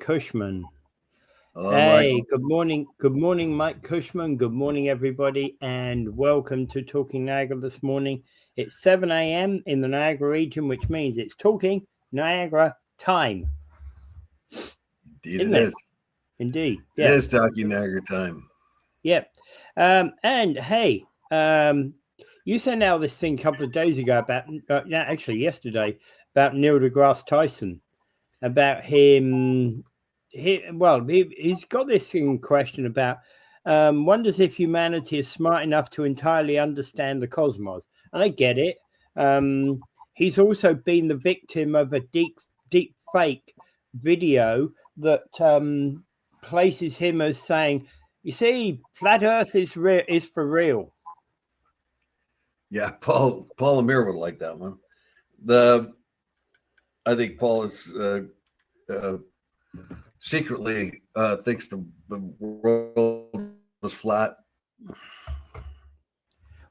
Cushman. Hello, Hey, Michael. good morning. Good morning, Mike Cushman. Good morning, everybody, and welcome to Talking Niagara this morning. It's 7 a.m. in the Niagara region, which means it's Talking Niagara time. Indeed, Isn't it it? is. Indeed. It Yeah. is Talking Niagara time. Yep. And hey, you sent out this thing a couple of days ago about, actually yesterday, about Neil deGrasse Tyson, about him. He's got this thing question about wonders if humanity is smart enough to entirely understand the cosmos. And I get it. He's also been the victim of a deep fake video that places him as saying, "You see, flat Earth is for real." Yeah, Paul Lemire would like that one. I think Paul is secretly thinks the world is flat.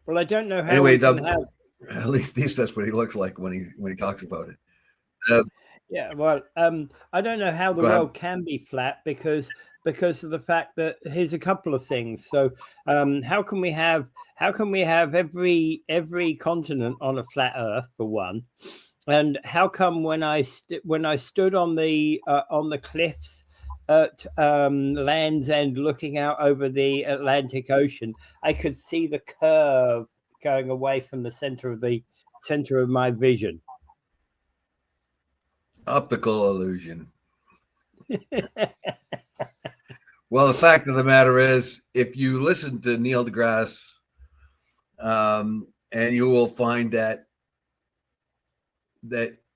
Well, I don't know how Anyway, we can have. at least that's what he looks like when he talks about it. Yeah, well, I don't know how the Go ahead. world can be flat because of the fact that here's a couple of things. So, how can we have every continent on a flat Earth for one? And how come when I stood on the cliffs at Land's End, looking out over the Atlantic Ocean, I could see the curve going away from the center of my vision. Optical illusion. Well, the fact of the matter is, if you listen to Neil deGrasse, and you will find that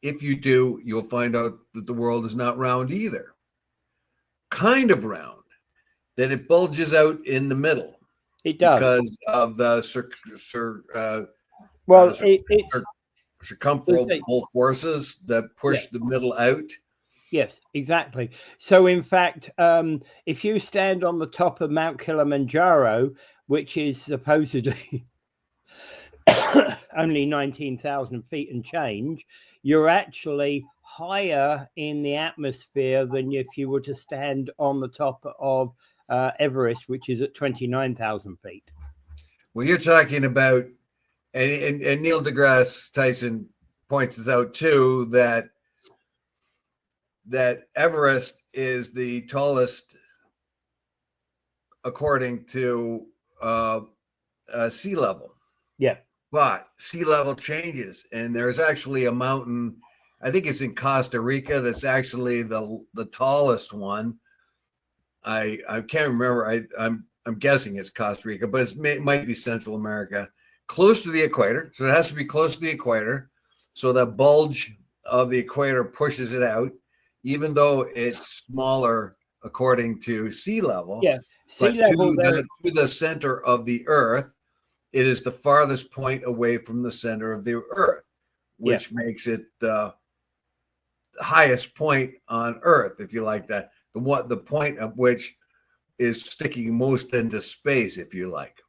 if you do, you'll find out that the world is not round either. Kind of round, that it bulges out in the middle. It does because of the circumferential forces that push the middle out. Yes, exactly. So, in fact, if you stand on the top of Mount Kilimanjaro, which is supposedly only 19,000 feet and change, you're actually higher in the atmosphere than if you were to stand on the top of Everest, which is at 29,000 feet. Well, you're talking about, and Neil deGrasse Tyson points this out too, that Everest is the tallest according to sea level. Yeah. But sea level changes, and there's actually a mountain, I think it's in Costa Rica, that's actually the tallest one. I can't remember. I'm guessing it's Costa Rica, but it might be Central America, close to the equator. So it has to be close to the equator. So the bulge of the equator pushes it out, even though it's smaller according to sea level. Yeah, sea level to the center of the Earth, it is the farthest point away from the center of the Earth, which makes it the highest point on Earth, if you like that. The point of which is sticking most into space, if you like.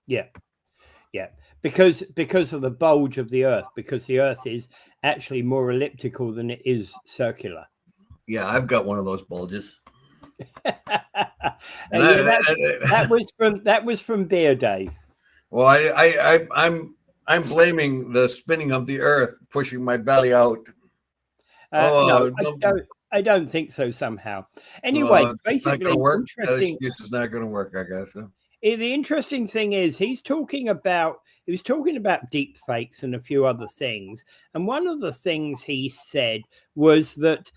Yeah. Because of the bulge of the Earth, because the Earth is actually more elliptical than it is circular. Yeah, I've got one of those bulges. That was from Beer Dave. Well, I'm blaming the spinning of the Earth pushing my belly out. No, I don't think so. Somehow, anyway, basically, interesting. That excuse is not going to work, I guess. So. The interesting thing is he was talking about deep fakes and a few other things, and one of the things he said was that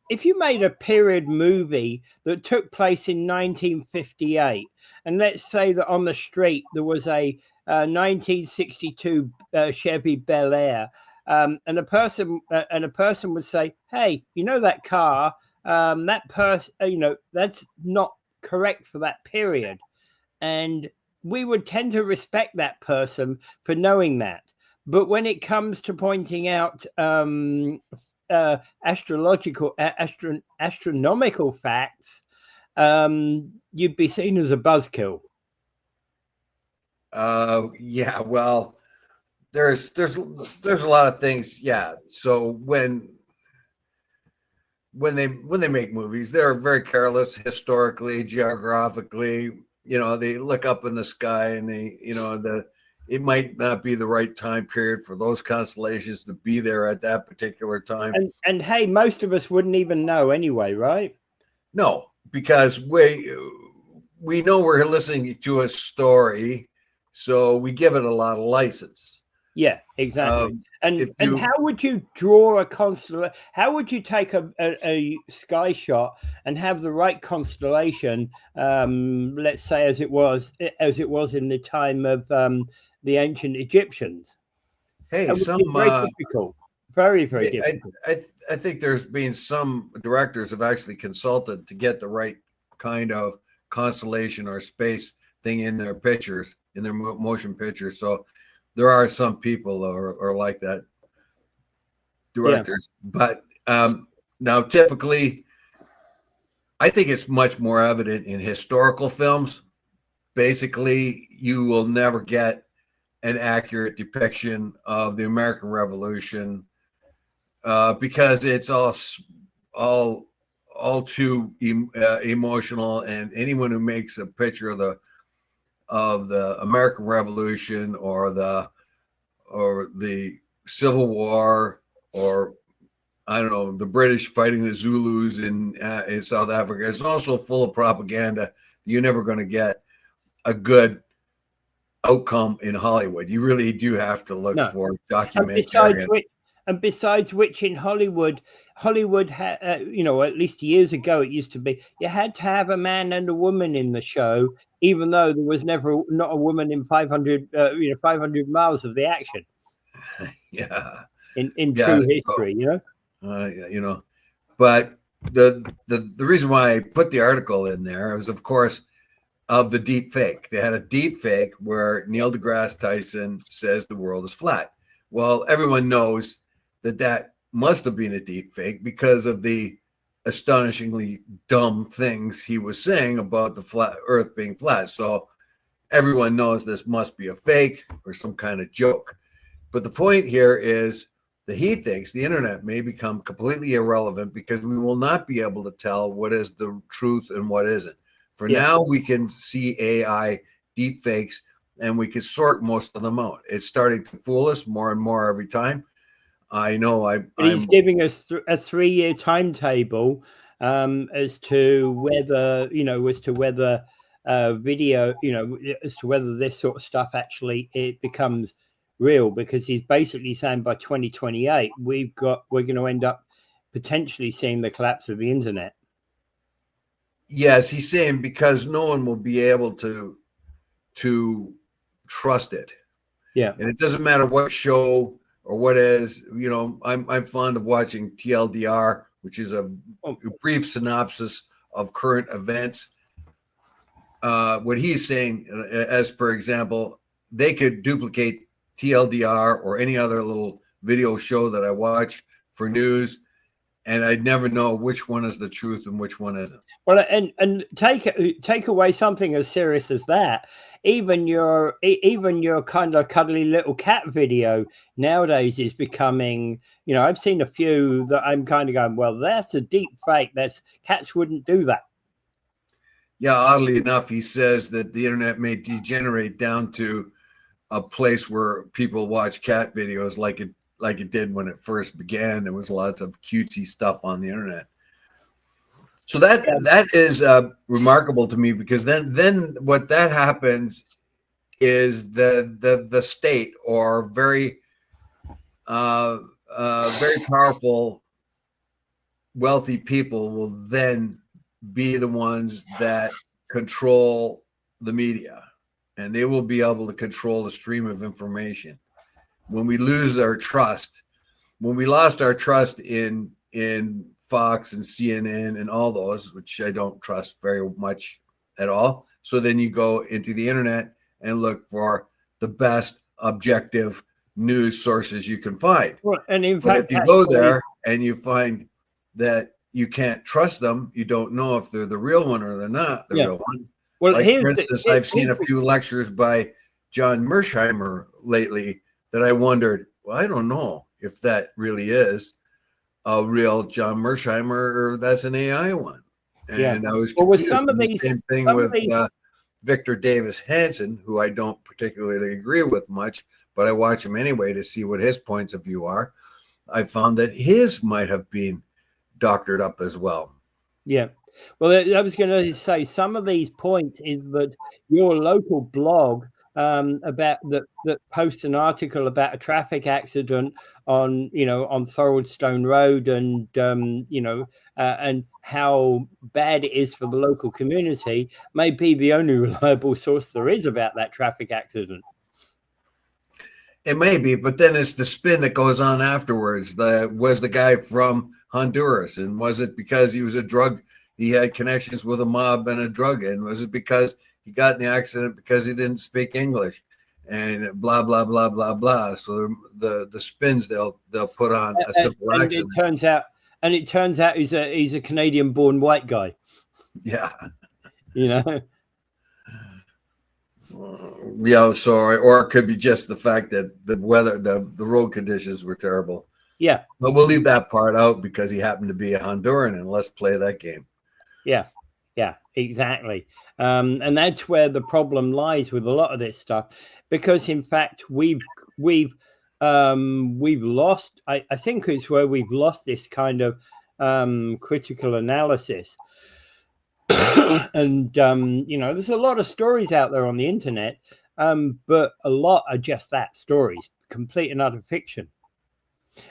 if you made a period movie that took place in 1958, and let's say that on the street there was a 1962 Chevy Bel Air, and a person would say, "Hey, you know that car? That person, that's not correct for that period." And we would tend to respect that person for knowing that. But when it comes to pointing out astronomical facts, you'd be seen as a buzzkill. Yeah, well, there's a lot of things. Yeah. So when when they make movies, they're very careless historically, geographically. They look up in the sky and it might not be the right time period for those constellations to be there at that particular time. And hey, most of us wouldn't even know anyway, right? No, because we know we're listening to a story, so we give it a lot of license. Yeah, exactly. And how would you draw a constellation? How would you take a sky shot and have the right constellation? Let's say as it was in the time of the ancient Egyptians. Hey, It would be very difficult. Very, very difficult. I think there's been some directors have actually consulted to get the right kind of constellation or space thing in their pictures, in their motion pictures. So there are some people are like that, directors. Yeah. But now typically, I think it's much more evident in historical films. Basically, you will never get an accurate depiction of the American Revolution because it's all too emotional, and anyone who makes a picture of the American Revolution or the Civil War, or I don't know, the British fighting the Zulus in South Africa, it's also full of propaganda. You're never going to get a good outcome in Hollywood. You really do have to look for documentary. And besides which, in Hollywood had, at least years ago, it used to be you had to have a man and a woman in the show, even though there was not a woman in 500 miles of the action. Yeah, in true history, But the reason why I put the article in there was, of course, of the deep fake. They had a deep fake where Neil deGrasse Tyson says the world is flat. Well, everyone knows that must have been a deep fake because of the astonishingly dumb things he was saying about the flat Earth being flat. So everyone knows this must be a fake or some kind of joke. But the point here is that he thinks the internet may become completely irrelevant because we will not be able to tell what is the truth and what isn't. For now, we can see AI deep fakes and we can sort most of them out. It's starting to fool us more and more every time. I know. He's giving us a 3-year timetable as to whether video, as to whether this sort of stuff actually it becomes real, because he's basically saying by 2028 we're going to end up potentially seeing the collapse of the internet. Yes, he's saying because no one will be able to trust it. Yeah, and it doesn't matter what show or what is. I'm fond of watching TLDR, which is a brief synopsis of current events. What he's saying, as per example, they could duplicate TLDR or any other little video show that I watch for news, and I'd never know which one is the truth and which one isn't. Well, and take away something as serious as that. Even your kind of cuddly little cat video nowadays is becoming, I've seen a few that I'm kind of going, well, that's a deep fake. Cats wouldn't do that. Yeah, oddly enough, he says that the internet may degenerate down to a place where people watch cat videos like it did when it first began. There was lots of cutesy stuff on the internet. So that is remarkable to me, because then what that happens is the state or very powerful, wealthy people will then be the ones that control the media, and they will be able to control the stream of information. When we lose our trust, when we lost our trust in Fox and CNN and all those, which I don't trust very much at all. So then you go into the internet and look for the best objective news sources you can find. Well, and in fact, if you go there and you find that you can't trust them, you don't know if they're the real one or they're not the real one. Well, like, for instance, I've seen a few lectures by John Mersheimer lately that I wondered, well, I don't know if that really is. a real John Mersheimer or that's an AI one. Yeah. And I was Well, with confused. some of And the these, same thing some of with these, Victor Davis Hanson, who I don't particularly agree with much, but I watch him anyway to see what his points of view are. I found that his might have been doctored up as well. yeah. Well, I was going to say some of these points is that your local blog about that posts an article about a traffic accident on on Thoroldstone Road and and how bad it is for the local community may be the only reliable source there is about that traffic accident. It may be, but then it's the spin that goes on afterwards. Was the guy from Honduras, and was it because he was he had connections with a mob and a drug in? Was it because he got in the accident because he didn't speak English? And blah blah blah blah blah. So the spins they'll put on a simple accident. It turns out he's a Canadian-born white guy. Yeah. Yeah, so or it could be just the fact that the weather, the road conditions were terrible. Yeah, but we'll leave that part out because he happened to be a Honduran, and let's play that game. Yeah, exactly. And that's where the problem lies with a lot of this stuff, because in fact we've lost. I think it's where we've lost this kind of critical analysis. And there's a lot of stories out there on the internet, but a lot are just that, stories, complete and utter fiction.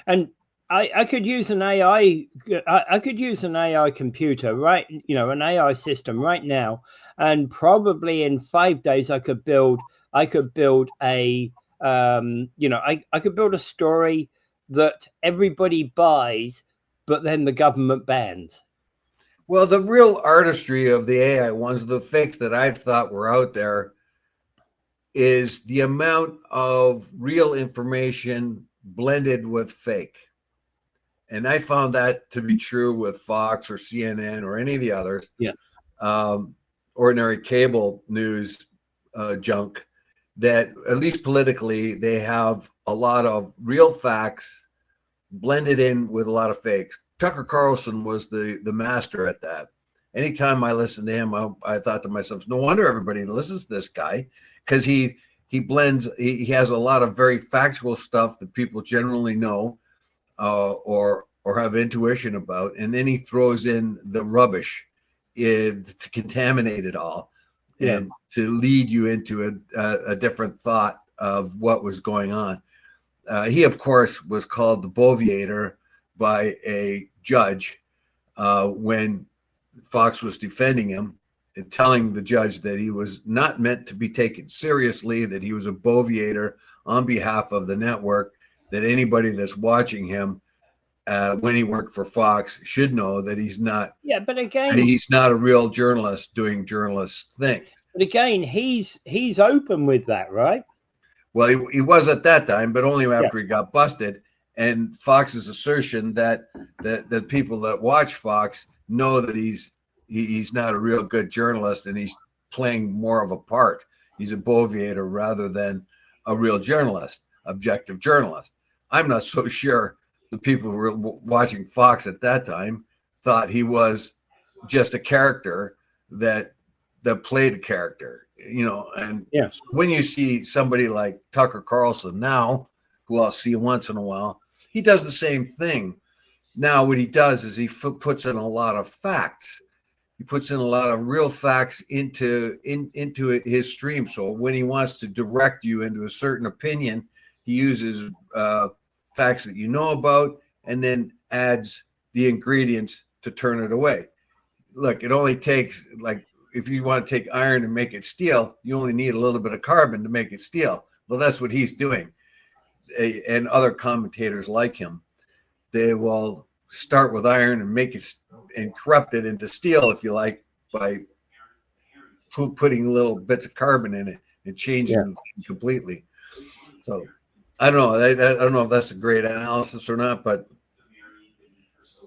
And I could use an AI. I could use an AI computer, right? An AI system right now, and probably in 5 days I could build a I could build a story that everybody buys, but then the government bans. Well, the real artistry of the AI ones, the fakes that I thought were out there, is the amount of real information blended with fake. And I found that to be true with Fox or CNN or any of the others. Yeah. Ordinary cable news junk, that at least politically, they have a lot of real facts blended in with a lot of fakes. Tucker Carlson was the master at that. Anytime I listened to him, I thought to myself, no wonder everybody listens to this guy, because he blends. He has a lot of very factual stuff that people generally know or have intuition about, and then he throws in the rubbish to contaminate it all, and to lead you into a different thought of what was going on. He, of course, was called the Boviator by a judge when Fox was defending him and telling the judge that he was not meant to be taken seriously, that he was a Boviator on behalf of the network, that anybody that's watching him when he worked for Fox should know that he's not. Yeah, but again, he's not a real journalist doing journalist things. But again, he's open with that, right? Well, he was at that time, but only after he got busted. And Fox's assertion that the people that watch Fox know that he's not a real good journalist, and he's playing more of a part. He's a Boviator rather than a real journalist, objective journalist. I'm not so sure the people who were watching Fox at that time thought he was just a character that played a character, and when you see somebody like Tucker Carlson now, who I'll see once in a while, he does the same thing. Now what he does is he puts in a lot of facts. He puts in a lot of real facts into his stream. So when he wants to direct you into a certain opinion, he uses facts that you know about, and then adds the ingredients to turn it away. Look, it only takes, like, if you want to take iron and make it steel, you only need a little bit of carbon to make it steel. Well, that's what he's doing. And other commentators like him, they will start with iron and make it and corrupt it into steel, if you like, by putting little bits of carbon in it and changing it completely. So I don't know. I don't know if that's a great analysis or not, but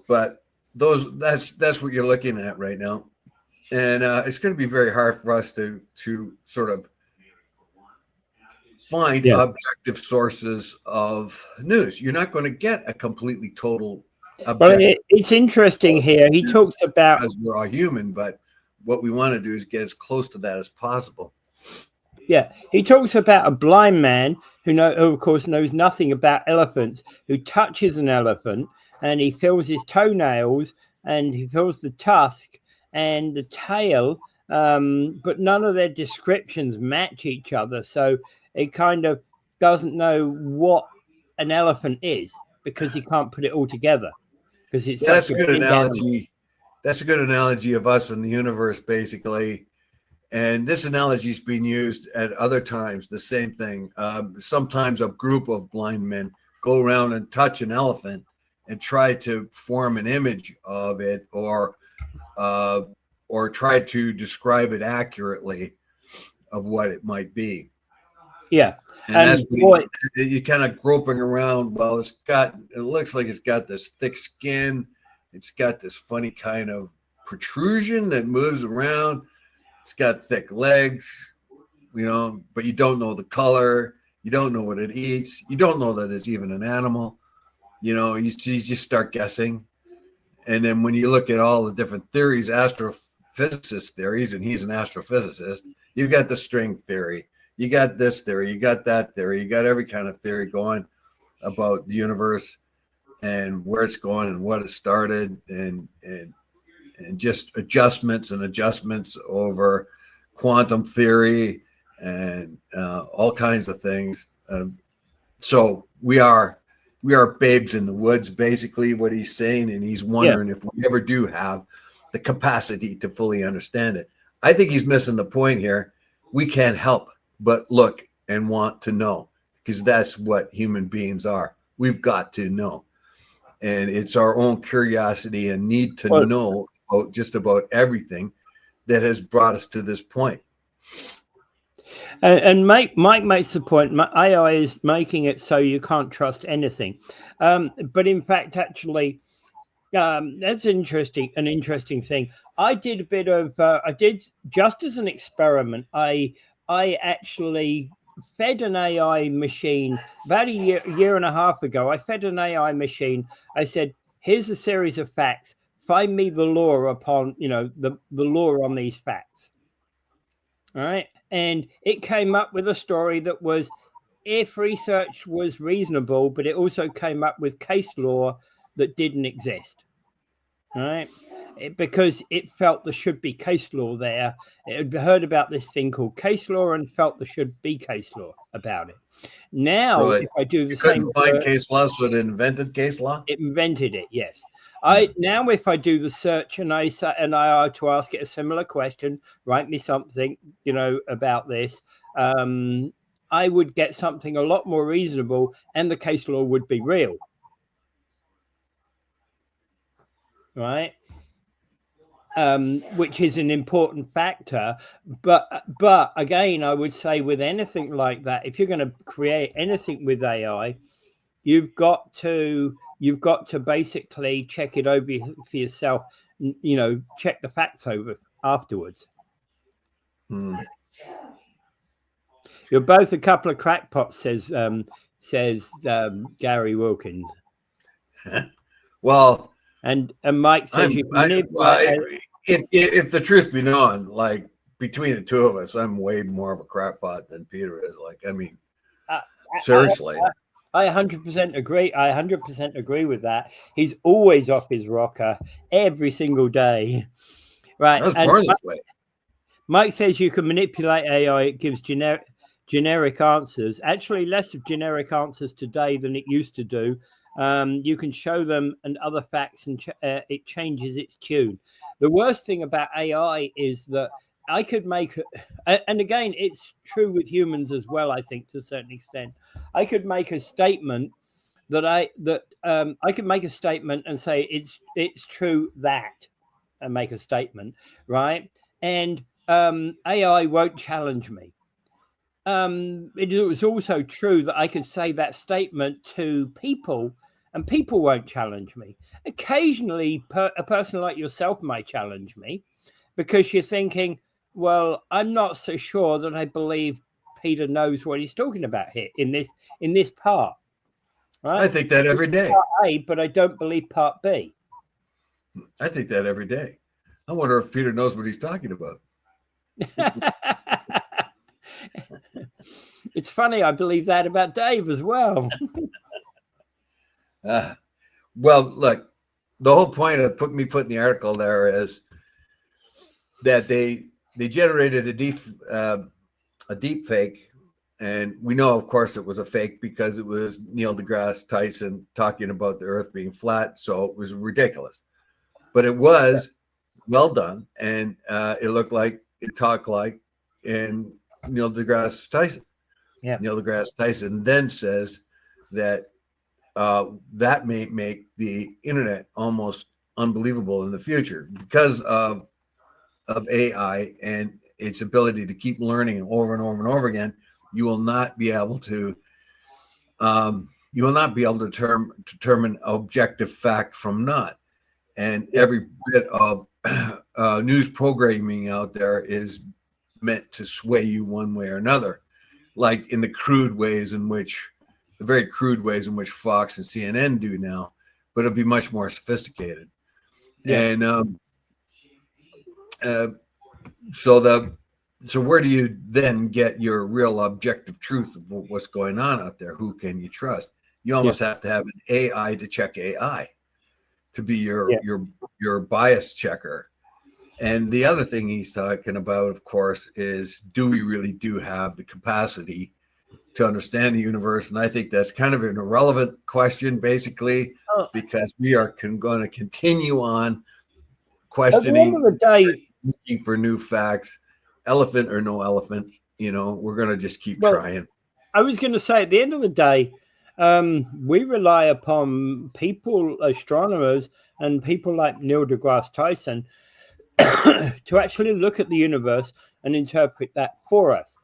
that's what you're looking at right now. And it's going to be very hard for us to sort of find objective sources of news. You're not going to get a completely total Well, it's interesting here. He talks about, because we're all human, but what we want to do is get as close to that as possible. yeah, he talks about a blind man who of course knows nothing about elephants, who touches an elephant and he feels his toenails and he feels the tusk and the tail, but none of their descriptions match each other. So it kind of doesn't know what an elephant is because he can't put it all together because it's Yeah, such a big animal. That's a good analogy of us in the universe, basically. And this analogy is being used at other times, the same thing. Sometimes a group of blind men go around and touch an elephant and try to form an image of it or try to describe it accurately of what it might be. Yeah. And that's what you're kind of groping around. Well, it looks like it's got this thick skin. It's got this funny kind of protrusion that moves around. It's got thick legs, but you don't know the color. You don't know what it eats. You don't know that it's even an animal. You just start guessing. And then when you look at all the different theories, astrophysicist theories, and he's an astrophysicist, you've got the string theory. You got this theory. You got that theory. You got every kind of theory going about the universe and where it's going and what it started and just adjustments over quantum theory and all kinds of things. So we are babes in the woods, basically what he's saying. And he's wondering if we ever do have the capacity to fully understand it. I think he's missing the point here. We can't help but look and want to know because that's what human beings are. We've got to know. And it's our own curiosity and need to know about just about everything that has brought us to this point. And Mike makes the point. AI is making it so you can't trust anything, but in fact, actually, that's an interesting thing. I did a bit of. I did just as an experiment. I actually fed an AI machine about a year and a half ago. I fed an AI machine. I said, "Here's a series of facts. Find me the law upon the law on these facts." All right. And it came up with a story that was, if research was reasonable, but it also came up with case law that didn't exist. All right. Because it felt there should be case law there. It had heard about this thing called case law and felt there should be case law about it. Now, if I do the same, find case law, so it invented case law. It invented it, yes. Now if I do the search and I are to ask it a similar question, write me something, about this, I would get something a lot more reasonable, and the case law would be real, right? Which is an important factor. But again, I would say with anything like that, if you're going to create anything with AI, you've got to basically check it over for yourself, check the facts over afterwards. You're both a couple of crackpots, says Gary Wilkins. Well, and Mike says if the truth be known, like between the two of us, I'm way more of a crackpot than Peter is. Like, I mean, seriously. I 100% agree. I 100% agree with that. He's always off his rocker every single day. Right. I was born this way. Mike says you can manipulate AI. It gives generic answers. Actually, less of generic answers today than it used to do. You can show them and other facts, and it changes its tune. The worst thing about AI is that I could make, and again, it's true with humans as well, I think, to a certain extent. I could make a statement I could make a statement and say it's true that, and make a statement, right? And AI won't challenge me. It was also true that I could say that statement to people, and people won't challenge me. Occasionally, a person like yourself might challenge me because you're thinking, well, I'm not so sure that I believe Peter knows what he's talking about here in this part. Right? I think that every day. Part A, but I don't believe part B. I think that every day. I wonder if Peter knows what he's talking about. It's funny, I believe that about Dave as well. Well, look, the whole point of putting the article there is that they generated a deep fake, and we know, of course, it was a fake because it was Neil deGrasse Tyson talking about the Earth being flat, so it was ridiculous. But it was well done, and it looked like, it talked like, and Neil deGrasse Tyson. Yeah. Neil deGrasse Tyson then says that that may make the internet almost unbelievable in the future because of AI and its ability to keep learning over and over and over again. You will not be able to determine objective fact from not. And every bit of news programming out there is meant to sway you one way or another, like in the very crude ways in which Fox and CNN do now, but it'll be much more sophisticated. Yeah. And so where do you then get your real objective truth of what's going on out there? Who can you trust? You almost have to have an AI to check AI to be your bias checker. And the other thing he's talking about, of course, is do we really have the capacity to understand the universe? And I think that's kind of an irrelevant question, basically, because we are going to continue on questioning, at the end of the day, looking for new facts, elephant or no elephant. We're going to just keep trying. I was going to say, at the end of the day, we rely upon people, astronomers, and people like Neil deGrasse Tyson to actually look at the universe and interpret that for us.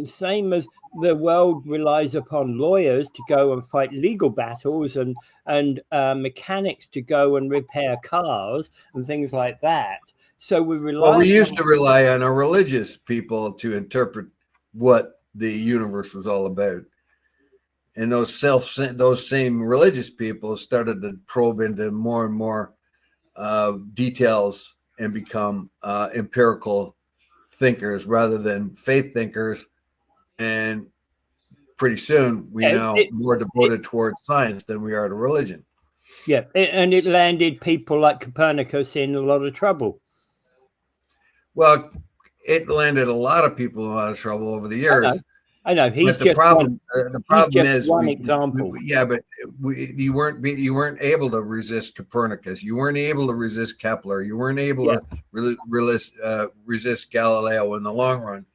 Same as the world relies upon lawyers to go and fight legal battles and mechanics to go and repair cars and things like that. So we rely. Well, we used to rely on our religious people to interpret what the universe was all about, and those same religious people started to probe into more and more details and become empirical thinkers rather than faith thinkers. And pretty soon we more devoted towards science than we are to religion. Yeah, and it landed people like Copernicus in a lot of trouble. Well, it landed a lot of people in a lot of trouble over the years. I know. He's the problem is one example. But you weren't able to resist Copernicus. You weren't able to resist Kepler. You weren't able to resist Galileo in the long run.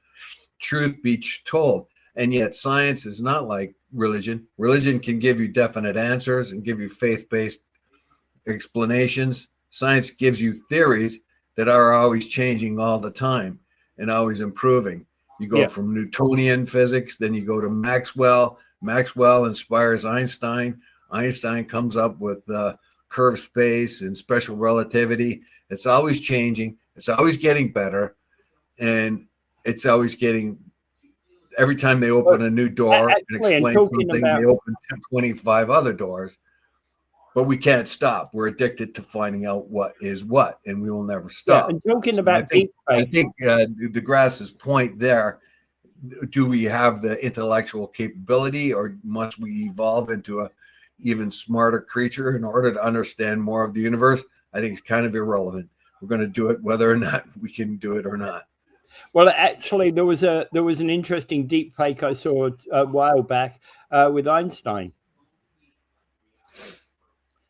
Truth be told, and yet science is not like religion. Religion can give you definite answers and give you faith-based explanations. Science gives you theories that are always changing all the time and always improving. You go from Newtonian physics, then you go to Maxwell. Maxwell inspires Einstein. Einstein comes up with curved space and special relativity. It's always changing. It's always getting better. And it's always getting, every time they open a new door and explain something, they open 25 other doors. But we can't stop. We're addicted to finding out what is what, and we will never stop. And talking about I think deGrasse's point there, do we have the intellectual capability, or must we evolve into a even smarter creature in order to understand more of the universe? I think it's kind of irrelevant. We're going to do it whether or not we can do it or not. Well, actually, there was an interesting deep fake I saw a while back with Einstein.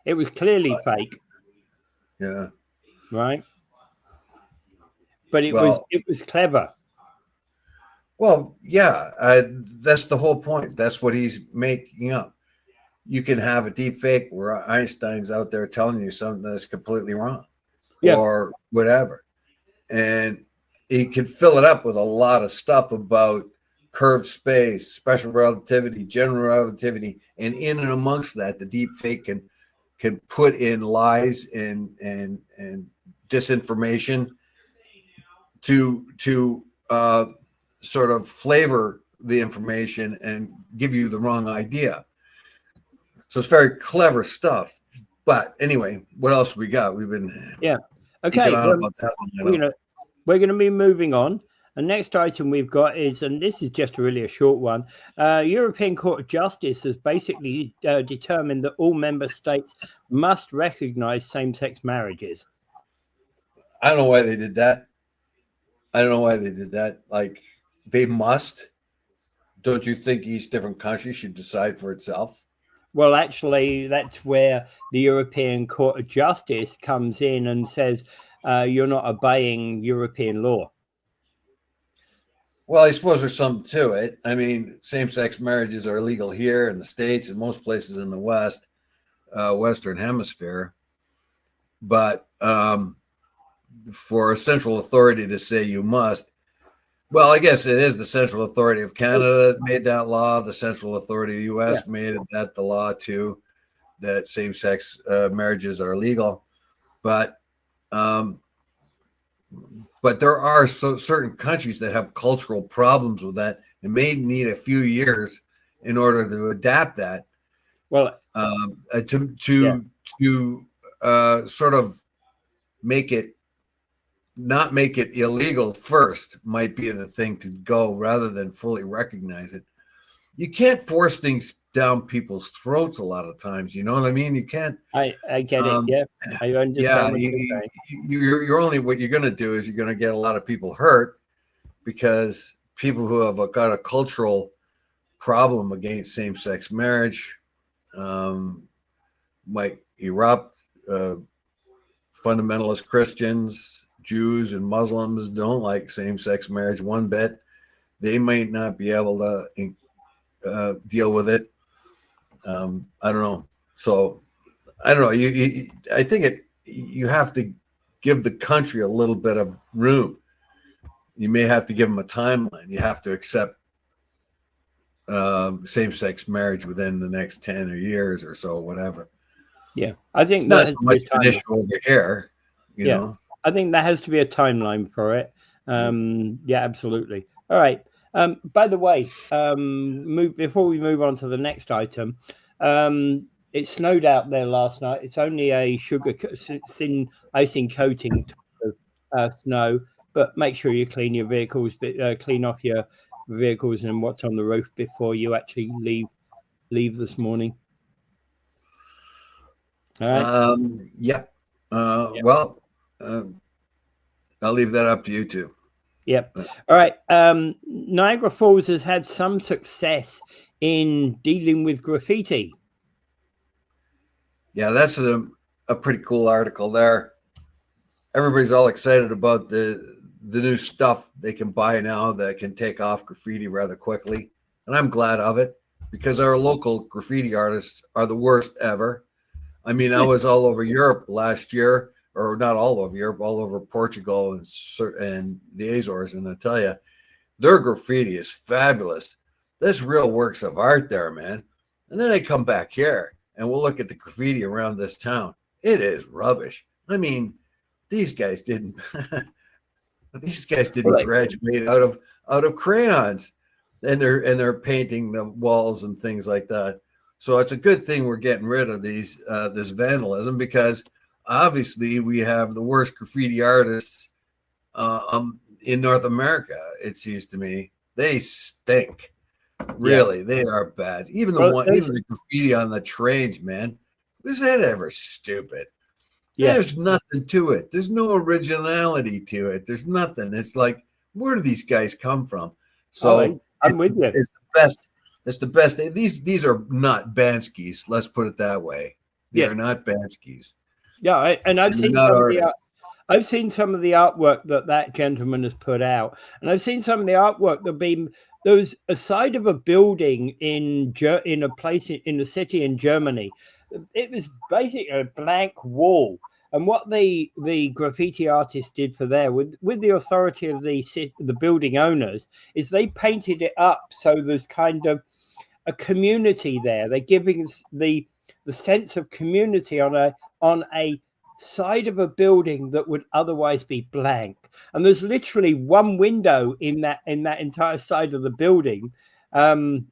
It was clearly fake. Yeah. Right. But it was clever. Well, yeah, that's the whole point. That's what he's making up. You can have a deep fake where Einstein's out there telling you something that's completely wrong, or whatever, and he can fill it up with a lot of stuff about curved space, special relativity, general relativity, and in and amongst that, the deep fake can put in lies and disinformation to sort of flavor the information and give you the wrong idea. So it's very clever stuff. But anyway, what else we got? We've been Okay. on about that one. We're gonna be moving on. The next item we've got is, and this is just really a short one. European Court of Justice has basically determined that all member states must recognize same-sex marriages. I don't know why they did that. Like, they must. Don't you think each different country should decide for itself? Well, actually, that's where the European Court of Justice comes in and says you're not obeying European law. Well, I suppose there's something to it. I mean, same-sex marriages are illegal here in the States and most places in the West, Western Hemisphere. But for a central authority to say you must, well, I guess it is the Central Authority of Canada that made that law. The Central Authority of the U.S. made that the law too, that same-sex marriages are legal. But there are certain countries that have cultural problems with that and may need a few years in order to adapt that. Well, to sort of not make it illegal first might be the thing to go rather than fully recognize it. You can't force things down people's throats a lot of times. You know what I mean? You can't. I get it. Yeah, I understand. Yeah, what you're saying. you're only, what you're going to do is you're going to get a lot of people hurt because people who have got a cultural problem against same-sex marriage might erupt. Fundamentalist Christians, Jews, and Muslims don't like same-sex marriage one bit. They might not be able to deal with it. I don't know. So I don't know. I think you have to give the country a little bit of room. You may have to give them a timeline. You have to accept same-sex marriage within the next 10 years or so, whatever. Yeah, I think it's not so much an issue over here. You know? I think there has to be a timeline for it. Yeah, absolutely. All right. By the way, before we move on to the next item, it snowed out there last night. It's only a thin icing coating of snow, but make sure you clean your vehicles, clean off your vehicles and what's on the roof before you actually leave this morning. All right. Yep. Well, I'll leave that up to you two. Yep. All right. Niagara Falls has had some success in dealing with graffiti. Yeah, that's a pretty cool article there. Everybody's all excited about the new stuff they can buy now that can take off graffiti rather quickly. And I'm glad of it because our local graffiti artists are the worst ever. I mean, I was all over Europe last year, or not all over Europe, all over Portugal and the Azores. And I tell you, their graffiti is fabulous. There's real works of art there, man. And then I come back here and we'll look at the graffiti around this town. It is rubbish. I mean, these guys didn't graduate out of crayons, and they're painting the walls and things like that. So it's a good thing we're getting rid of this vandalism, because obviously we have the worst graffiti artists in North America. It seems to me they stink. Really, they are bad. Even the graffiti on the trains, man. Was that ever stupid? Yeah. There's nothing to it. There's no originality to it. There's nothing. It's like, where do these guys come from? So I'm with you. It's the best. It's the best. These are not Banskys. Let's put it that way. They are not Banskys. Yeah, I've seen some of the artwork that gentleman has put out, and I've seen some of the artwork there was a side of a building in a place in a city in Germany. It was basically a blank wall, and what the graffiti artist did for there, with the authority of the building owners, is they painted it up so there's kind of a community there. They're giving the sense of community on a side of a building that would otherwise be blank, and there's literally one window in that entire side of the building, And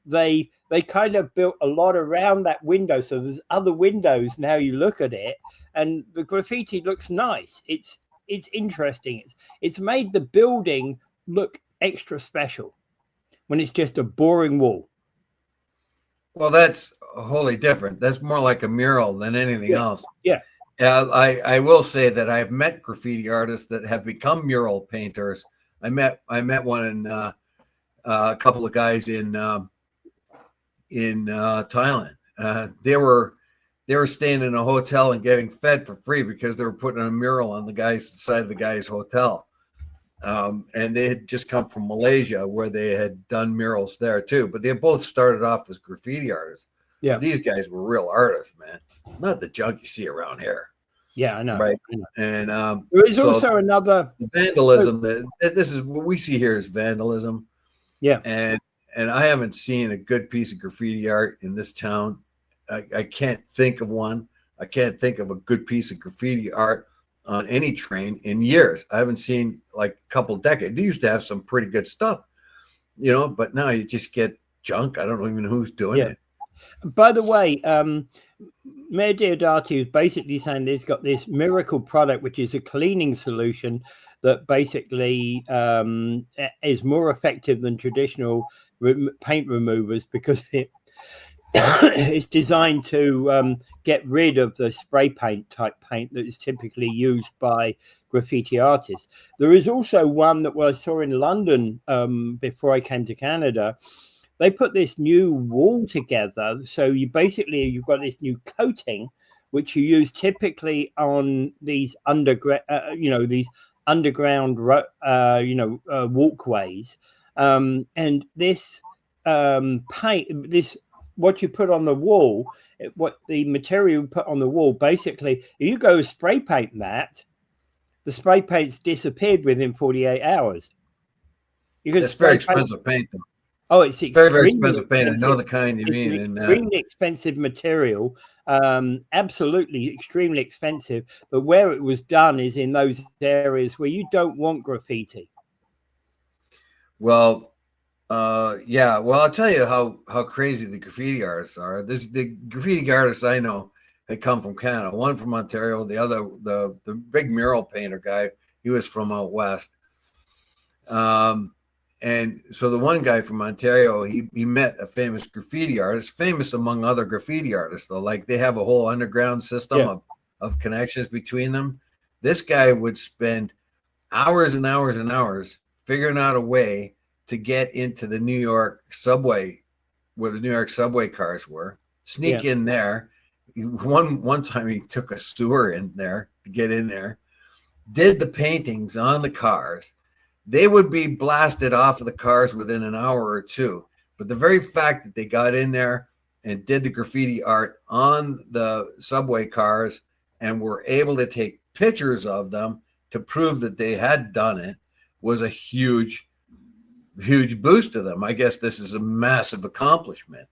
they kind of built a lot around that window, so there's other windows now. You look at it, and the graffiti looks nice. It's interesting. It's made the building look extra special when it's just a boring wall. Well, that's wholly different. That's more like a mural than anything Yeah, else. yeah, I will say that I've met graffiti artists that have become mural painters. I met one in a couple of guys in Thailand. They were staying in a hotel and getting fed for free because they were putting a mural on the guy's side of the guy's hotel. And they had just come from Malaysia where they had done murals there too. But they both started off as graffiti artists. yeah. But these guys were real artists, man. Not the junk you see around here. Yeah, I know. Right. I know. And There is so also another vandalism. This is what we see here is vandalism. Yeah, And I haven't seen a good piece of graffiti art in this town. I can't think of one. I can't think of a good piece of graffiti art on any train in years. I haven't seen like a couple of decades. They used to have some pretty good stuff, but now you just get junk. I don't even know who's doing it. By the way, Mayor Diodati is basically saying he's got this miracle product, which is a cleaning solution that basically is more effective than traditional paint removers because it's designed to get rid of the spray paint type paint that is typically used by graffiti artists. There is also one that I saw in London before I came to Canada. They put this new wall together. So you've got this new coating, which you use typically on these underground walkways. And this paint, what you put on the wall, what the material you put on the wall, basically, if you go spray paint that, the spray paint's disappeared within 48 hours. It's very expensive paint, though. Oh, it's very, very expensive paint. I know the kind you mean. It's extremely expensive material, absolutely extremely expensive. But where it was done is in those areas where you don't want graffiti. Well, yeah. Well, I'll tell you how crazy the graffiti artists are. The graffiti artists I know, they come from Canada. One from Ontario. The other, the big mural painter guy, he was from out west. And so the one guy from Ontario, he met a famous graffiti artist, famous among other graffiti artists, though. Like they have a whole underground system of connections between them. This guy would spend hours and hours and hours figuring out a way to get into the New York subway, where the New York subway cars were, sneak in there. One time he took a sewer in there to get in there, did the paintings on the cars. They would be blasted off of the cars within an hour or two. But the very fact that they got in there and did the graffiti art on the subway cars and were able to take pictures of them to prove that they had done it was a huge, huge boost to them. I guess this is a massive accomplishment.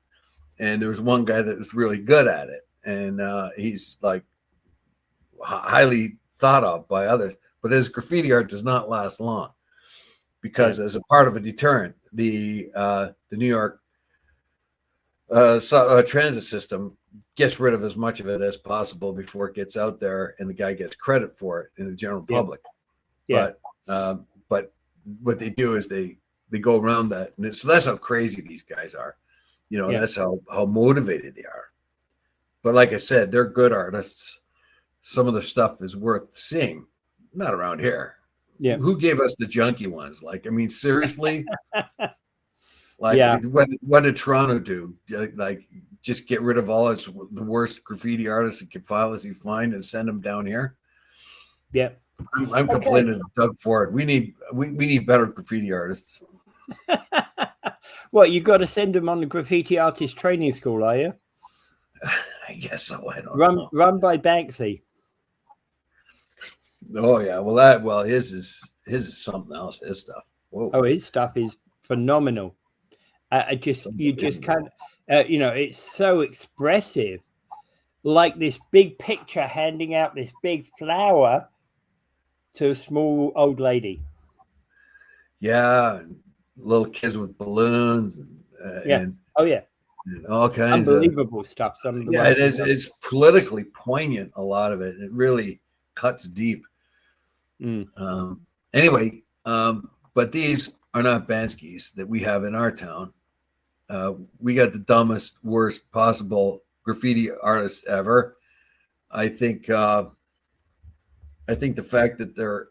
And there was one guy that was really good at it. And he's like highly thought of by others. But his graffiti art does not last long. Because as a part of a deterrent, the New York transit system gets rid of as much of it as possible before it gets out there, and the guy gets credit for it in the general public. But what they do is they go around that, and so that's how crazy these guys are. That's how motivated they are. But like I said, they're good artists. Some of their stuff is worth seeing. Not around here. Yeah. Who gave us the junky ones? Like, I mean, seriously? What did Toronto do? Like, just get rid of all the worst graffiti artists it could find and send them down here? Yeah. I'm complaining to Doug Ford. We need better graffiti artists. What, you got to send them on the graffiti artist training school, are you? I guess so. I don't know. Run by Banksy. Oh yeah, well his is something else. His stuff. Whoa. Oh, his stuff is phenomenal. You just can't. It's so expressive. Like this big picture handing out this big flower to a small old lady. Yeah, little kids with balloons Yeah. and Oh yeah. all kinds of Unbelievable stuff. Some of the yeah. ones. It's politically poignant. A lot of it. It really cuts deep. Anyway, but these are not Banskis that we have in our town. We got the dumbest, worst possible graffiti artists ever. I think the fact that their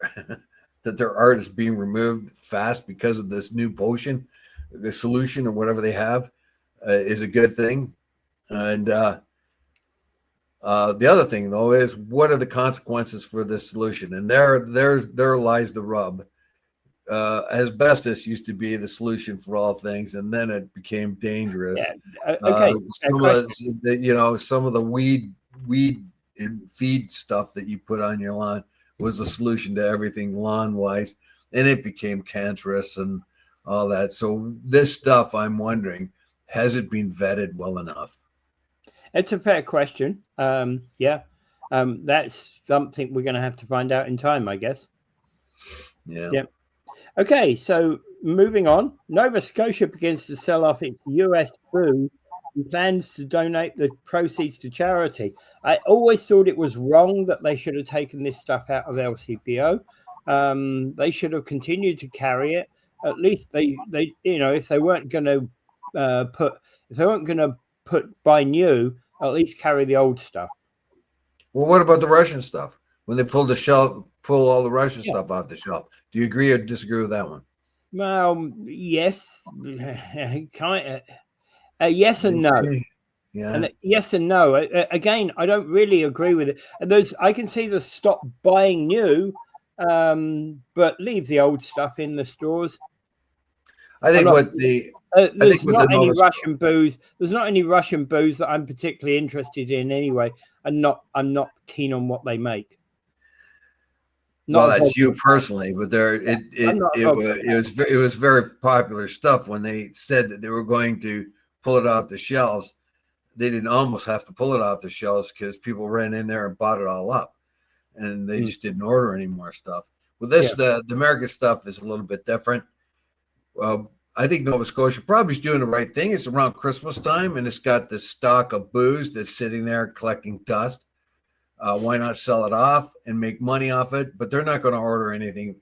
art is being removed fast because of this new potion, the solution or whatever they have, is a good thing. And the other thing though is what are the consequences for this solution? And there lies the rub. Asbestos used to be the solution for all things, and then it became dangerous. Yeah. Okay. Some of the weed and feed stuff that you put on your lawn was the solution to everything lawn wise, and it became cancerous and all that. So this stuff, I'm wondering, has it been vetted well enough? It's a fair question. Yeah. That's something we're going to have to find out in time, I guess. Yeah. Yeah. Okay, so moving on, Nova Scotia begins to sell off its US booze and plans to donate the proceeds to charity. I always thought it was wrong that they should have taken this stuff out of LCBO. They should have continued to carry it. At least they if they weren't going to buy new, at least carry the old stuff. Well, what about the Russian stuff? When they pull all the Russian stuff off the shelf. Do you agree or disagree with that one? Well, yes, yes and no. Yeah. And yes and no. Again, I don't really agree with it. I can see the stop buying new, but leave the old stuff in the stores. I think there's not any Russian booze. There's not any Russian booze that I'm particularly interested in anyway. I'm not keen on what they make. Well, that's you personally, but it was very popular stuff when they said that they were going to pull it off the shelves. They didn't almost have to pull it off the shelves because people ran in there and bought it all up, and they just didn't order any more stuff. With this, the American stuff is a little bit different. I think Nova Scotia probably is doing the right thing. It's around Christmas time, and it's got this stock of booze that's sitting there collecting dust. Why not sell it off and make money off it? But they're not going to order anything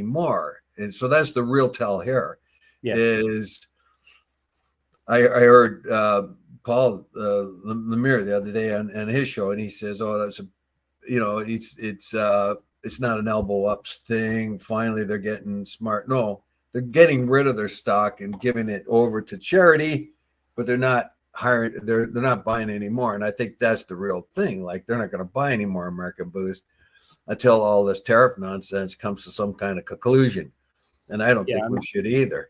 more. And so that's the real tell here. Yes. Is I heard Paul Lemire the other day on his show, and he says, "Oh, that's it's not an elbow ups thing. Finally, they're getting smart. No, they're getting rid of their stock and giving it over to charity, but they're not." They're not buying anymore, and I think that's the real thing. Like they're not going to buy any more American booze until all this tariff nonsense comes to some kind of conclusion, and I don't think we should either.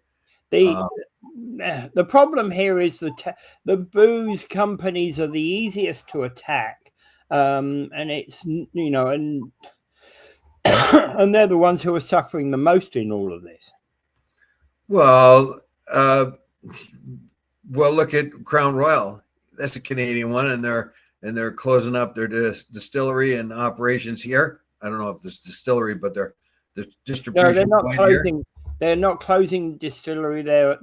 The problem here is the booze companies are the easiest to attack, and it's and and they're the ones who are suffering the most in all of this. Well. Well, look at Crown Royal. That's a Canadian one, and they're closing up their distillery and operations here. I don't know if there's distillery, but they're distribution. No, they're not closing. Here. They're not closing distillery. They're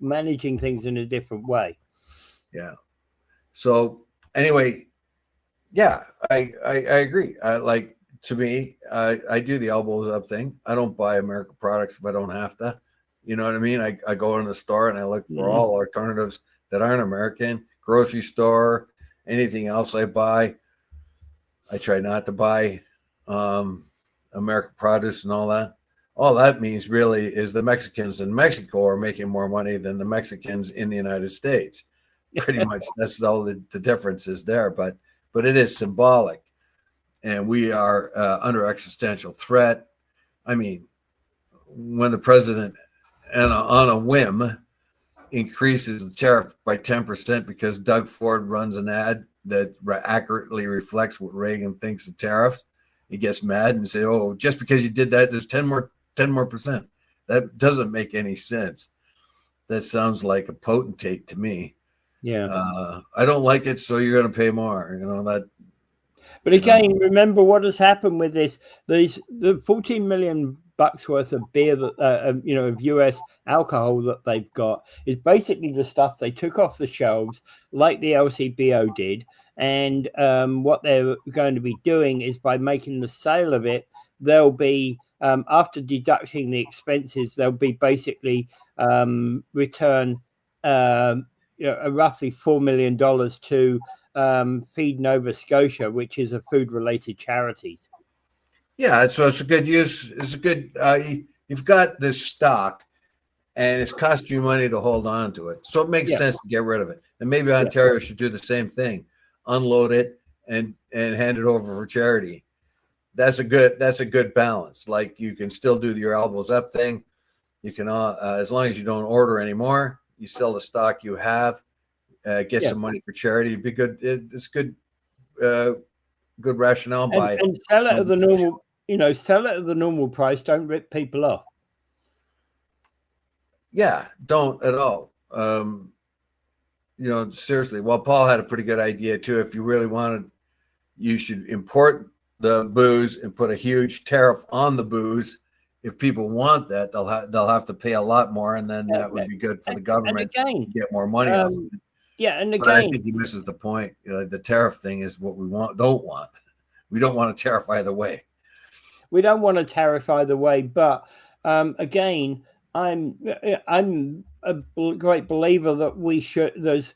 managing things in a different way. Yeah. So anyway, yeah, I agree. To me, I do the elbows up thing. I don't buy American products if I don't have to. You know what I mean? I go in the store and I look for all alternatives that aren't American. Grocery store, anything else I buy, I try not to buy American produce and all that. All that means really is the Mexicans in Mexico are making more money than the Mexicans in the United States. Pretty much that's all the difference is there. But it is symbolic. And we are under existential threat. I mean, when the president on a whim increases the tariff by 10% because Doug Ford runs an ad that accurately reflects what Reagan thinks of tariffs, he gets mad and says, "Oh, just because you did that, there's 10 more percent." That doesn't make any sense. That sounds like a potentate to me. Yeah. I don't like it, so you're going to pay more. That. But again, remember what has happened with this. The 14 million bucks worth of beer that of US alcohol that they've got is basically the stuff they took off the shelves, like the LCBO did. And what they're going to be doing is by making the sale of it, they'll be after deducting the expenses, they'll be basically return roughly $4 million to Feed Nova Scotia, which is a food-related charities. Yeah, so it's a good use. It's a good. You've got this stock, and it's cost you money to hold on to it, so it makes sense to get rid of it. And maybe Ontario should do the same thing: unload it and hand it over for charity. That's a good balance. Like, you can still do your elbows up thing. You can, as long as you don't order anymore, you sell the stock you have, get some money for charity. It'd be good. It's good. Good rationale and sell it at the normal. Sell it at the normal price. Don't rip people off. Yeah, don't at all. Seriously. Well, Paul had a pretty good idea too. If you really wanted, you should import the booze and put a huge tariff on the booze. If people want that, they'll have to pay a lot more, and then that would be good for the government to get more money off of it. Yeah, and again, but I think he misses the point. The tariff thing is what we don't want. We don't want a tariff either way. We don't want a tariff either way, but again, I'm a great believer that we should. There's,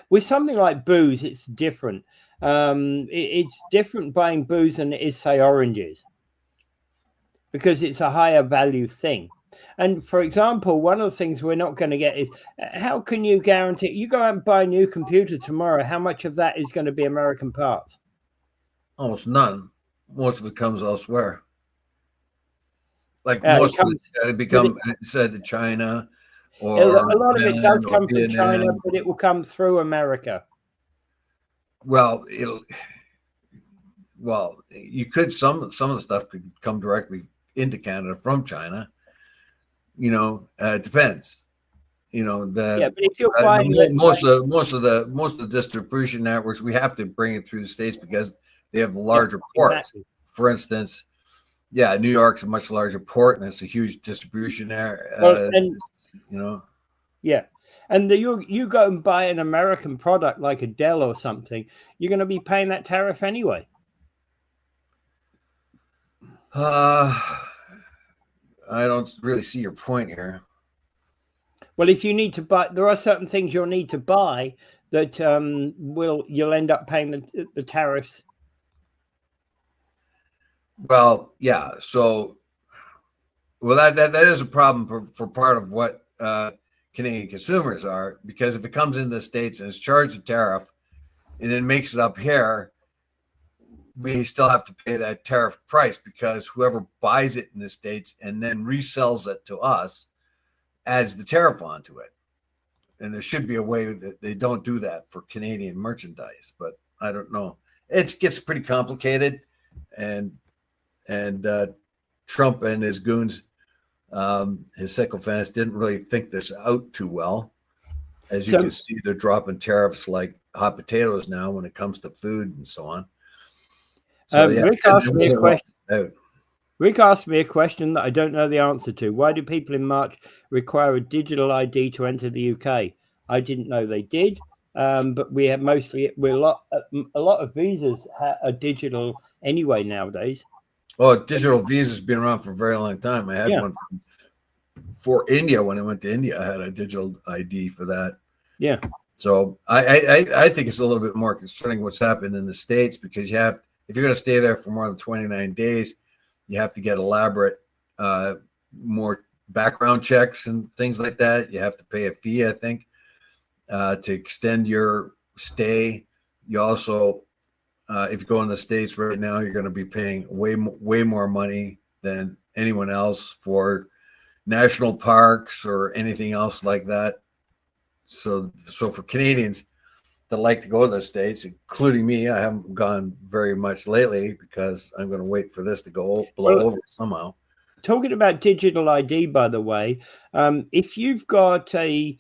with something like booze, it's different. It's different buying booze than it is, say, oranges, because it's a higher value thing. And for example, one of the things we're not going to get is, how can you guarantee, you go out and buy a new computer tomorrow, how much of that is going to be American parts? Almost none. Most of it comes elsewhere. Like most of it said to China, or a lot of it does come from China, but it will come through America. Well, you could, some of the stuff could come directly into Canada from China. It depends. But if you're buying most of the distribution networks, we have to bring it through the States because they have larger ports. Exactly. For instance, New York's a much larger port, and it's a huge distribution area. Yeah. And you go and buy an American product like a Dell or something, you're going to be paying that tariff anyway. I don't really see your point here. Well, if you need to buy, there are certain things you'll need to buy that you'll end up paying the tariffs. Well, yeah. So, that is a problem for part of what Canadian consumers are, because if it comes into the States and is charged a tariff and then makes it up here, we still have to pay that tariff price, because whoever buys it in the States and then resells it to us adds the tariff onto it. And there should be a way that they don't do that for Canadian merchandise, but I don't know. It gets pretty complicated, and Trump and his goons, his sycophants, didn't really think this out too well. As you can see, they're dropping tariffs like hot potatoes now when it comes to food and so on. So, Rick asked me a question. Rick asked me a question that I don't know the answer to. Why do people in March require a digital ID to enter the UK? I didn't know they did, but we have a lot of visas are digital anyway nowadays. Well, digital visas been around for a very long time. I had one for India when I went to India. I had a digital ID for that. Yeah. So I think it's a little bit more concerning what's happened in the States, because if you're going to stay there for more than 29 days, you have to get elaborate, more background checks and things like that. You have to pay a fee, I think, to extend your stay. You also, if you go in the States right now, you're going to be paying way more money than anyone else for national parks or anything else like that. So for Canadians that like to go to the States, including me, I haven't gone very much lately because I'm going to wait for this to blow over somehow. Talking about digital ID, by the way, if you've got a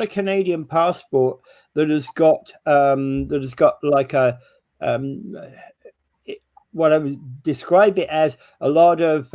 Canadian passport that has got like what I would describe it as a lot of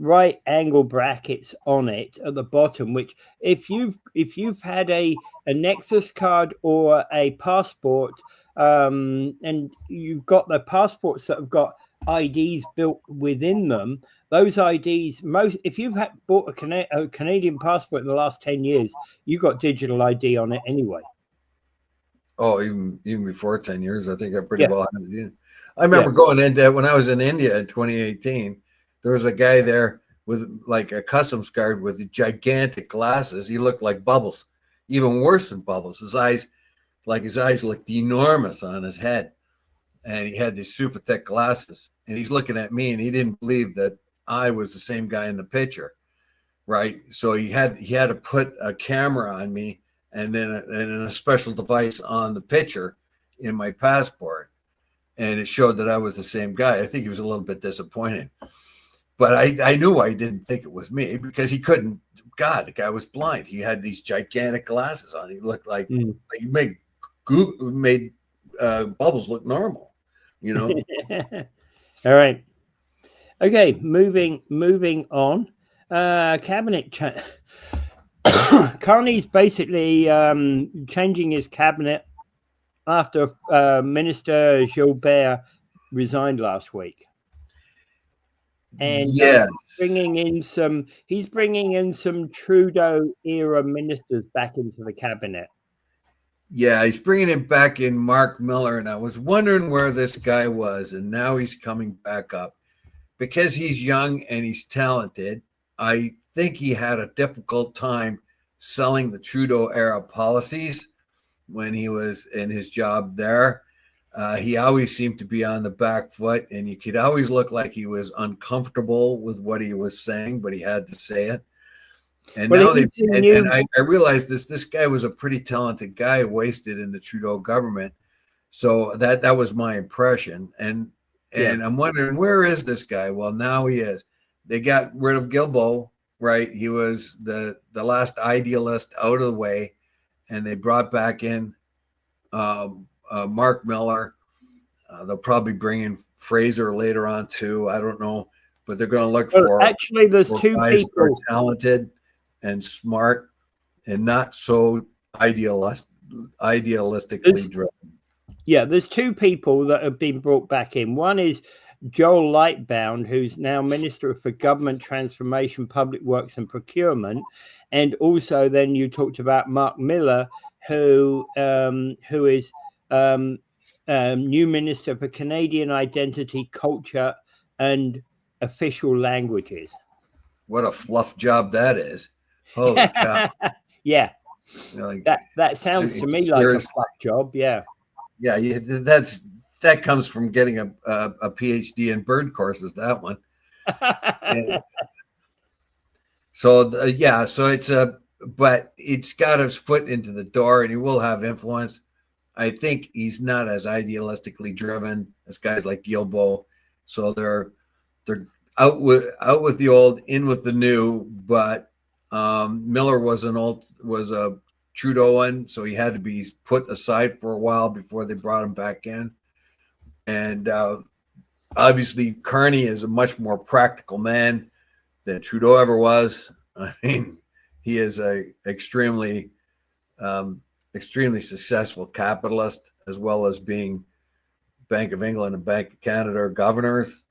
right angle brackets on it at the bottom, which if you've had a Nexus card or a passport, and you've got the passports that have got IDs built within them, those IDs, most if you've bought a Canadian passport in the last 10 years, you've got digital ID on it anyway. Oh, even before 10 years, I think I pretty Yeah. well had it in. I remember going into when I was in India in 2018. There was a guy there with like a customs guard with gigantic glasses. He looked like Bubbles, even worse than Bubbles. His eyes looked enormous on his head, and he had these super thick glasses. And he's looking at me, and he didn't believe that I was the same guy in the picture, right? So he had to put a camera on me and then a special device on the picture in my passport, and it showed that I was the same guy. I think he was a little bit disappointed, but I knew I didn't think it was me because he couldn't. God, the guy was blind. He had these gigantic glasses on. He looked like he made Bubbles look normal, you know. All right. Okay, moving on. Cabinet Carney's basically changing his cabinet after Minister Gilbert resigned last week, and yes, he's bringing in some Trudeau era ministers back into the cabinet. Yeah, he's bringing it back in Mark Miller, and I was wondering where this guy was, and now he's coming back up because he's young and he's talented. I think he had a difficult time selling the Trudeau era policies when he was in his job there. He always seemed to be on the back foot, and you could always look like he was uncomfortable with what he was saying, but he had to say it. And now I realized this guy was a pretty talented guy wasted in the Trudeau government. So that was my impression. And I'm wondering, where is this guy? Well, now he is. They got rid of Guilbeault, right? He was the last idealist out of the way, and they brought back in Mark Miller. They'll probably bring in Fraser later on too. I don't know, but they're going to look for actually there's two guys people who are talented and smart and not so idealistically driven. Yeah, there's two people that have been brought back in. One is Joel Lightbound, who's now Minister for Government Transformation, Public Works and Procurement. And also then you talked about Mark Miller, who is new Minister for Canadian Identity, Culture and Official Languages. What a fluff job that is. Holy cow. Yeah. Like, that sounds to me like a fluff job. Yeah. Yeah, that comes from getting a PhD in bird courses, that one. So but it's got his foot into the door, and he will have influence. I think he's not as idealistically driven as guys like Guilbeault. So they're out with the old, in with the new. But Miller was a Trudeauan, so he had to be put aside for a while before they brought him back in. And obviously, Carney is a much more practical man than Trudeau ever was. I mean, he is a extremely successful capitalist, as well as being Bank of England and Bank of Canada governors.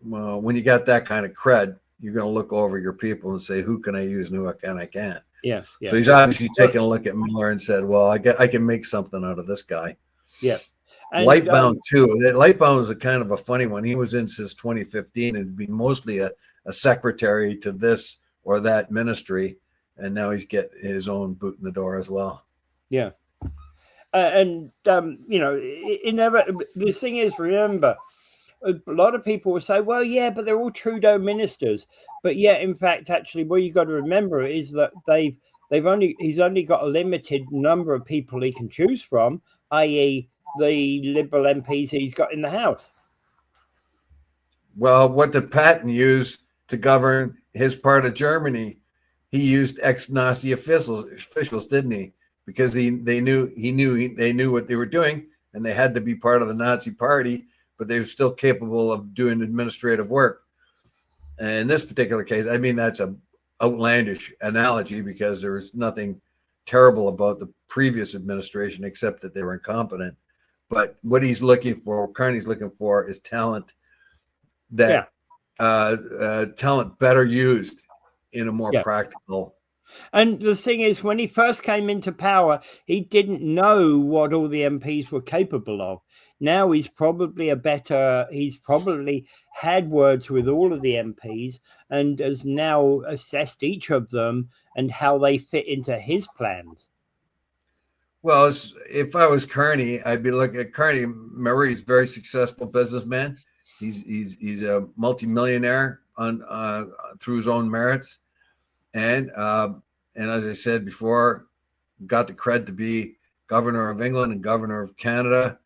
Well, when you got that kind of cred, you're going to look over your people and say, who can I use and who I can't. Yeah. So he's obviously taken a look at Miller and said, well, I can make something out of this guy. Yeah. And Lightbound too. Lightbound was a kind of a funny one. He was in since 2015 and been mostly a secretary to this or that ministry. And now he's getting his own boot in the door as well. Yeah. The thing is, remember, a lot of people will say, well, yeah, but they're all Trudeau ministers. But yeah, in fact, actually, what you got to remember is that he's only got a limited number of people he can choose from, i.e. the Liberal MPs he's got in the House. Well, what did Patton use to govern his part of Germany? He used ex-Nazi officials, didn't he? Because they knew what they were doing, and they had to be part of the Nazi party, but they were still capable of doing administrative work. And in this particular case, I mean, that's a outlandish analogy because there's nothing terrible about the previous administration except that they were incompetent. But what he's looking for, Carney's looking for, is talent that talent better used in a more practical. And the thing is, when he first came into power, he didn't know what all the MPs were capable of. Now he's probably he's probably had words with all of the MPs and has now assessed each of them and how they fit into his plans. Well, if I was Carney, I'd be looking at Carney. Remember, he's a very successful businessman. He's a multimillionaire through his own merits, and as I said before, got the cred to be governor of England and governor of Canada.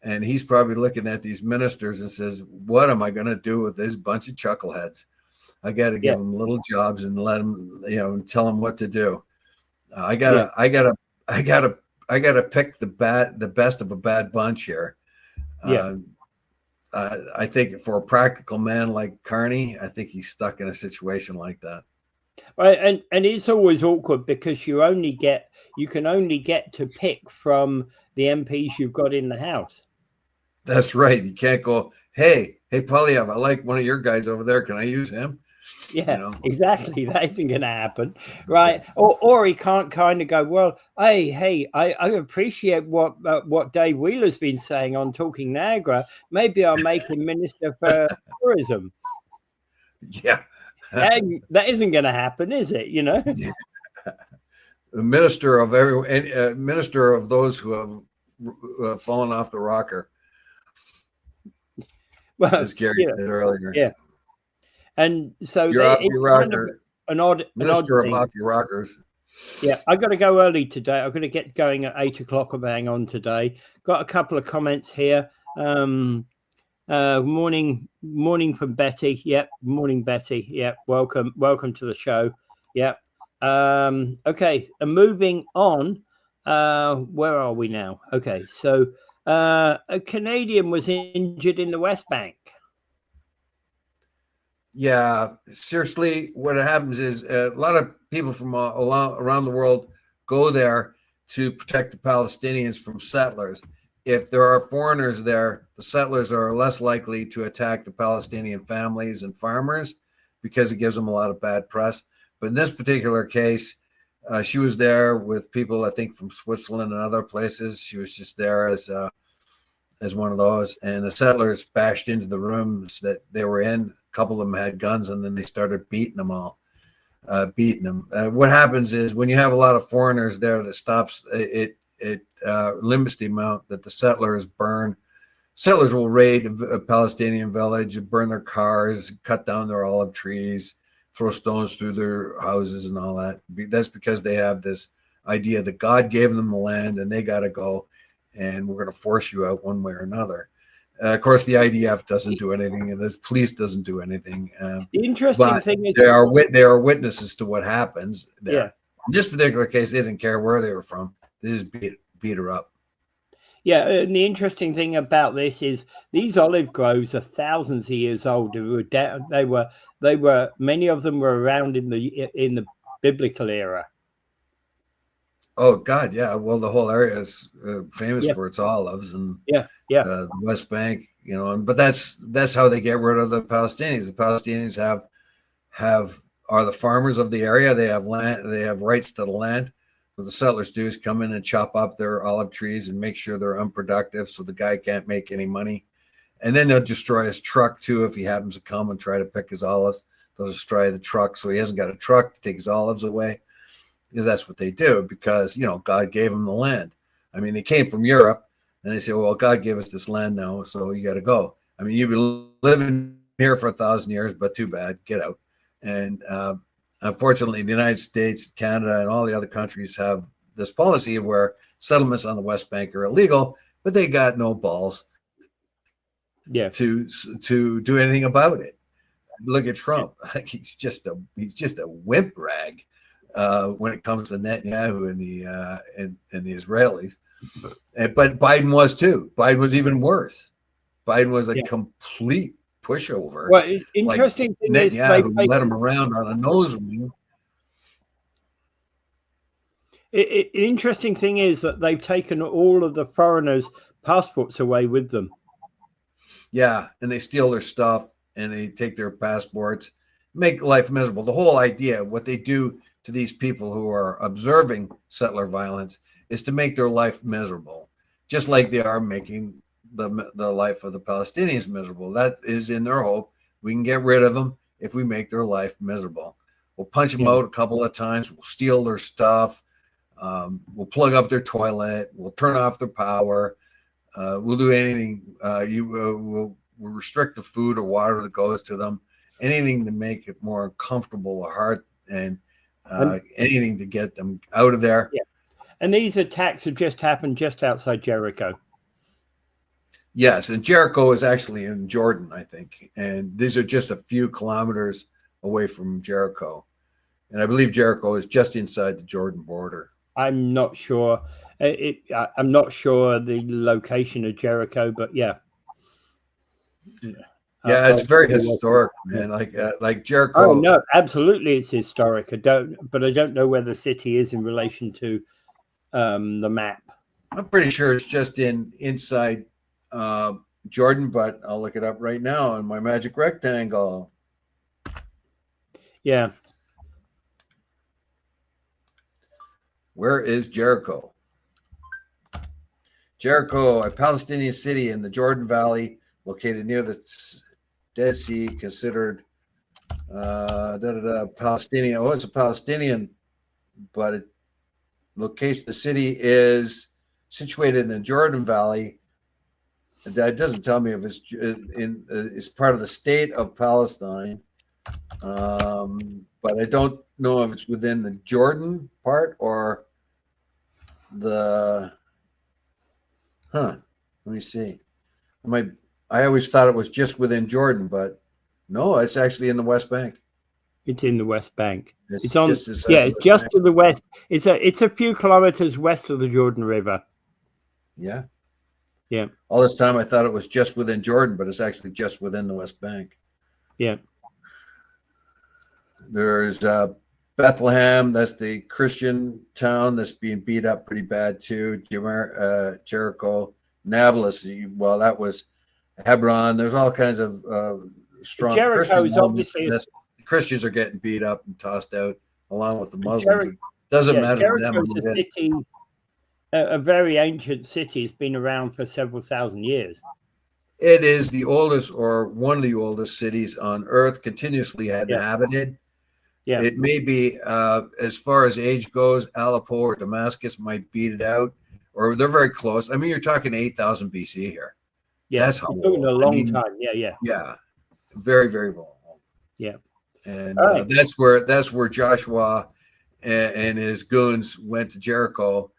And he's probably looking at these ministers and says, "What am I going to do with this bunch of chuckleheads? I got to give them little jobs and let them, and tell them what to do. I gotta pick the best of a bad bunch here." I think for a practical man like Carney, I think he's stuck in a situation like that. Right, and it's always awkward because you can only get to pick from the MPs you've got in the House. That's right. You can't go, hey, Polyev, I like one of your guys over there. Can I use him? Yeah, exactly. That isn't going to happen, right? Or he can't kind of go, well, hey, I appreciate what Dave Wheeler's been saying on Talking Niagara. Maybe I'll make him Minister for Tourism. Yeah. That isn't going to happen, is it? Yeah. A minister of those who have fallen off the rocker. Well, as Gary said earlier. Yeah. And so you're off your rocker. An odd of off your rockers. Yeah, I got to go early today. I'm going to get going at 8 o'clock. I'm hang on today. Got a couple of comments here. Morning from Betty. Yep. Morning, Betty. Yep. Welcome to the show. Yep. Okay. And moving on. Where are we now? Okay. So a Canadian was injured in the West Bank. Yeah, seriously, what happens is a lot of people from around the world go there to protect the Palestinians from settlers. If there are foreigners there, the settlers are less likely to attack the Palestinian families and farmers because it gives them a lot of bad press. But in this particular case, she was there with people, I think, from Switzerland and other places. She was just there as one of those, and the settlers bashed into the rooms that they were in. A couple of them had guns, and then they started beating them. What happens is when you have a lot of foreigners there, that stops it. It limits the amount that the settlers burn. Settlers will raid a Palestinian village, burn their cars, cut down their olive trees, throw stones through their houses and all that. That's because they have this idea that God gave them the land and they got to go, and we're going to force you out one way or another. Of course, the IDF doesn't do anything, and the police doesn't do anything. The interesting thing is they are witnesses to what happens there. Yeah. In this particular case, they didn't care where they were from. They just beat her up. Yeah, and the interesting thing about this is these olive groves are thousands of years old. They were many of them were around in the biblical era. Oh God, yeah. Well, the whole area is famous for its olives, and the West Bank, but that's how they get rid of the Palestinians. The Palestinians are the farmers of the area. They have land. They have rights to the land. What the settlers do is come in and chop up their olive trees and make sure they're unproductive, so the guy can't make any money. And then they'll destroy his truck too if he happens to come and try to pick his olives. They'll destroy the truck, so he hasn't got a truck to take his olives away. Because that's what they do, because, God gave them the land. I mean, they came from Europe and they say, well, God gave us this land now, so you got to go. I mean, you've been living here for 1,000 years, but too bad, get out. And unfortunately, the United States, Canada, and all the other countries have this policy where settlements on the West Bank are illegal, but they got no balls to do anything about it. Look at Trump. Like he's just a wimp rag. When it comes to Netanyahu and the Israelis, But Biden was too. Biden was even worse. Biden was a Yeah. complete pushover. Well, Like interesting thing is Netanyahu led him around on a nose ring. Interesting thing is that they've taken all of the foreigners' passports away with them. Yeah, and they steal their stuff and they take their passports, make life miserable. The whole idea, what they do to these people who are observing settler violence, is to make their life miserable, just like they are making the life of the Palestinians miserable. That is in their hope. We can get rid of them if we make their life miserable. We'll punch them out a couple of times. We'll steal their stuff. We'll plug up their toilet. We'll turn off their power. We'll do anything. We'll restrict the food or water that goes to them. Anything to make it more comfortable or hard, and anything to get them out of there. Yeah. And these attacks have just happened just outside Jericho. Yes, and Jericho is actually in Jordan, I think. And these are just a few kilometers away from Jericho. And I believe Jericho is just inside the Jordan border. I'm not sure. I'm not sure the location of Jericho, but yeah. Yeah, it's very historic, man. Like Jericho. Oh no, absolutely, it's historic. I don't know where the city is in relation to the map. I'm pretty sure it's just inside Jordan, but I'll look it up right now on my magic rectangle. Yeah. Where is Jericho? Jericho, a Palestinian city in the Jordan Valley, located near the Dead Sea, considered Palestinian. Oh, it's a Palestinian, but the city is situated in the Jordan Valley. That doesn't tell me if it's part of the state of Palestine, but I don't know if it's within the Jordan part or the. Let me see. I always thought it was just within Jordan, but no, it's actually in the West Bank. It's in the West Bank. It's on. Just it's just to the west. It's a few kilometers west of the Jordan River. Yeah. Yeah. All this time I thought it was just within Jordan, but it's actually just within the West Bank. Yeah. There's Bethlehem. That's the Christian town that's being beat up pretty bad too. Jericho, Nablus. Well, that was Hebron. There's all kinds of strong Jericho Christian is obviously the Christians are getting beat up and tossed out along with the Muslims. Doesn't matter to them. Jericho's a city, a very ancient city. It's been around for several thousand years. It is the oldest or one of the oldest cities on earth, continuously inhabited. Yeah. It may be, as far as age goes, Aleppo or Damascus might beat it out, or they're very close. I mean, you're talking 8,000 BC here. Yeah, that's how old. A long time. Yeah. Very, very long. Yeah, and that's where Joshua and his goons went to Jericho,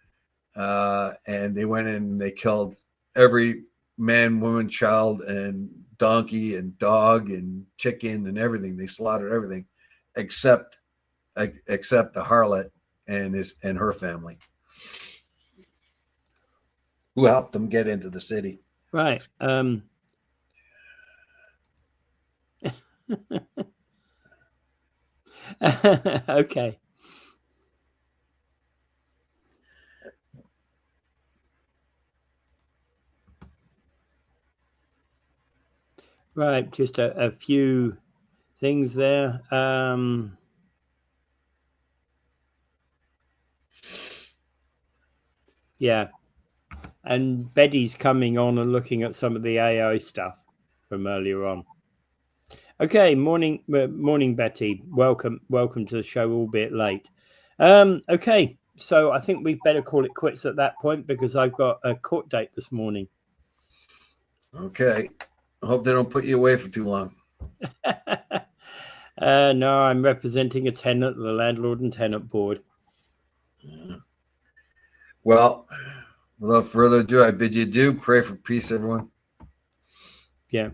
and they went in and they killed every man, woman, child, and donkey and dog and chicken and everything. They slaughtered everything except a harlot and her family, who helped them get into the city. Right. Okay. Right, just a few things there. Yeah, and Betty's coming on and looking at some of the AI stuff from earlier on. Okay, morning, Betty. Welcome to the show, albeit late. Okay, so I think we better call it quits at that point because I've got a court date this morning. Okay. I hope they don't put you away for too long. No, I'm representing a tenant, the landlord and tenant board. Yeah. Well, without further ado, I bid you adieu. Pray for peace, everyone. Yeah.